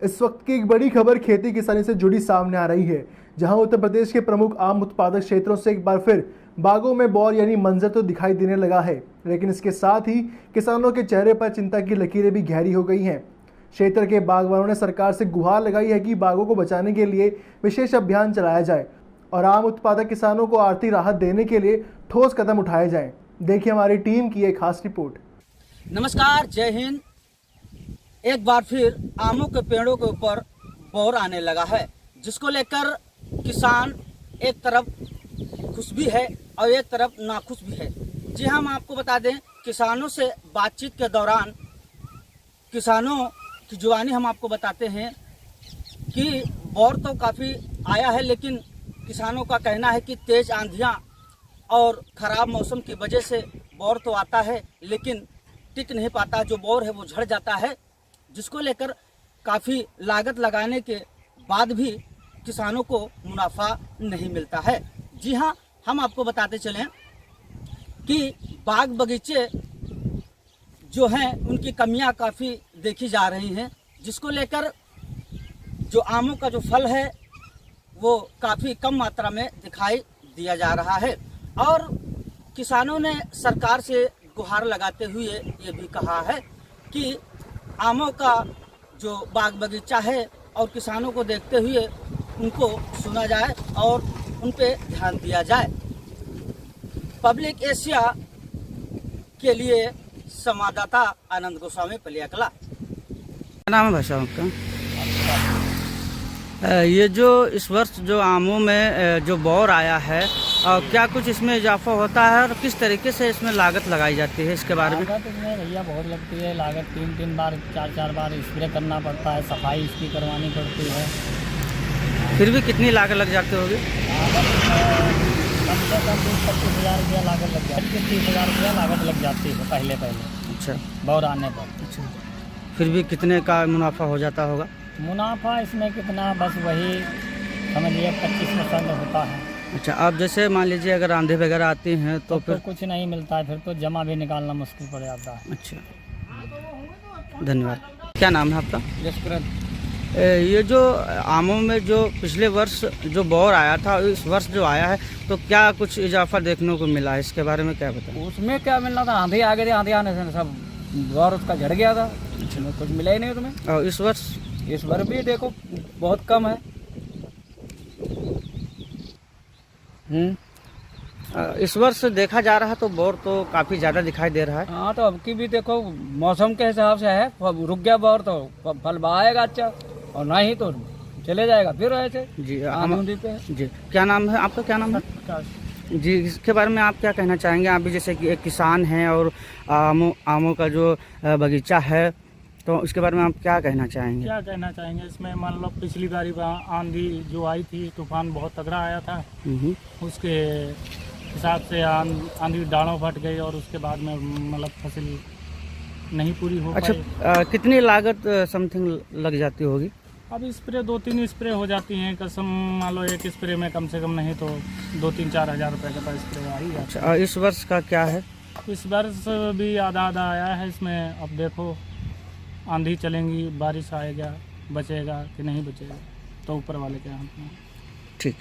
इस वक्त की एक बड़ी खबर खेती किसानी से जुड़ी सामने आ रही है, जहां उत्तर प्रदेश के प्रमुख आम उत्पादक क्षेत्रों से एक बार फिर बागों में बौर यानी मंजर तो दिखाई देने लगा है, लेकिन इसके साथ ही किसानों के चेहरे पर चिंता की लकीरें भी गहरी हो गई हैं। क्षेत्र के बागवानों ने सरकार से गुहार लगाई है कि बागों को बचाने के लिए विशेष अभियान चलाया जाए और आम उत्पादक किसानों को आर्थिक राहत देने के लिए ठोस कदम उठाए जाएं। देखिए हमारी टीम की एक खास रिपोर्ट। नमस्कार, जय हिंद। एक बार फिर आमों के पेड़ों के ऊपर बौर आने लगा है, जिसको लेकर किसान एक तरफ खुश भी है और एक तरफ नाखुश भी है। जी हम आपको बता दें, किसानों से बातचीत के दौरान किसानों की जुबानी हम आपको बताते हैं कि बौर तो काफ़ी आया है, लेकिन किसानों का कहना है कि तेज आंधियाँ और ख़राब मौसम की वजह से बौर तो आता है, लेकिन टिक नहीं पाता। जो बौर है वो झड़ जाता है, जिसको लेकर काफ़ी लागत लगाने के बाद भी किसानों को मुनाफा नहीं मिलता है। जी हाँ, हम आपको बताते चलें कि बाग बगीचे जो हैं उनकी कमियां काफ़ी देखी जा रही हैं, जिसको लेकर जो आमों का जो फल है वो काफ़ी कम मात्रा में दिखाई दिया जा रहा है। और किसानों ने सरकार से गुहार लगाते हुए ये भी कहा है कि आमों का जो बाग बगीचा है और किसानों को देखते हुए उनको सुना जाए और उन पे ध्यान दिया जाए। पब्लिक एशिया के लिए संवाददाता आनंद गोस्वामी, पलियाकला। क्या नाम है भाई साहब आपका? ये जो इस वर्ष जो आमों में जो बौर आया है, क्या कुछ इसमें इजाफा होता है और किस तरीके से इसमें लागत लगाई जाती है, इसके बारे में? लागत इसमें भैया बहुत लगती है। लागत 3-3 बार 4-4 बार स्प्रे करना पड़ता है, सफाई इसकी करवानी पड़ती है। फिर भी कितनी लागत लग जाती होगी? कम से कम 20-25 हज़ार रुपया लागत लग जाती है। 30 हज़ार रुपया लागत लग जाती है पहले। अच्छा, बौर आने पर। अच्छा, फिर भी कितने का मुनाफा हो जाता होगा? मुनाफा इसमें कितना, बस वही समझिए 25% होता है। अच्छा, आप जैसे मान लीजिए अगर आंधी वगैरह आती हैं तो फिर कुछ नहीं मिलता है, फिर तो जमा भी निकालना मुश्किल पड़ जाता है। अच्छा, धन्यवाद। क्या नाम है आपका? जसपुरत। ये जो आमों में जो पिछले वर्ष जो बौर आया था, इस वर्ष जो आया है, तो क्या कुछ इजाफा देखने को मिला है, इसके बारे में क्या बताएं? उसमें क्या मिलना था, आंधी आ गई थी, आंधी आने से सब बौर उसका झड़ गया था। उसमें कुछ मिला ही नहीं तुम्हें। और इस वर्ष भी देखो बहुत कम है। इस वर्ष देखा जा रहा है तो बौर तो काफ़ी ज़्यादा दिखाई दे रहा है। हाँ, तो अब की भी देखो मौसम के हिसाब से है। रुक गया बौर तो फल आएगा अच्छा, और नहीं तो चले जाएगा फिर ऐसे। जी पे। जी, क्या नाम है आपका? क्या नाम है जी? इसके बारे में आप क्या कहना चाहेंगे? आप भी जैसे कि एक किसान हैं और आमों का जो बगीचा है, तो इसके बारे में आप क्या कहना चाहेंगे? क्या कहना चाहेंगे इसमें, मान लो पिछली बारी आंधी जो आई थी, तूफान बहुत तगड़ा आया था, उसके हिसाब से आंधी डालों फट गई और उसके बाद में मतलब फसल नहीं पूरी हो पाई। अच्छा, कितनी लागत समथिंग लग जाती होगी? अब स्प्रे 2-3 स्प्रे हो जाती हैं कसम, मान लो एक स्प्रे में कम से कम नहीं तो 2-3-4 हज़ार रुपये का तो स्प्रे आ ही जाता है। अच्छा, इस वर्ष का क्या है? इस वर्ष भी आधा आधा आया है इसमें। अब देखो आंधी चलेंगी, बारिश आएगा, बचेगा कि नहीं बचेगा, तो ऊपर वाले के हाथ में। ठीक।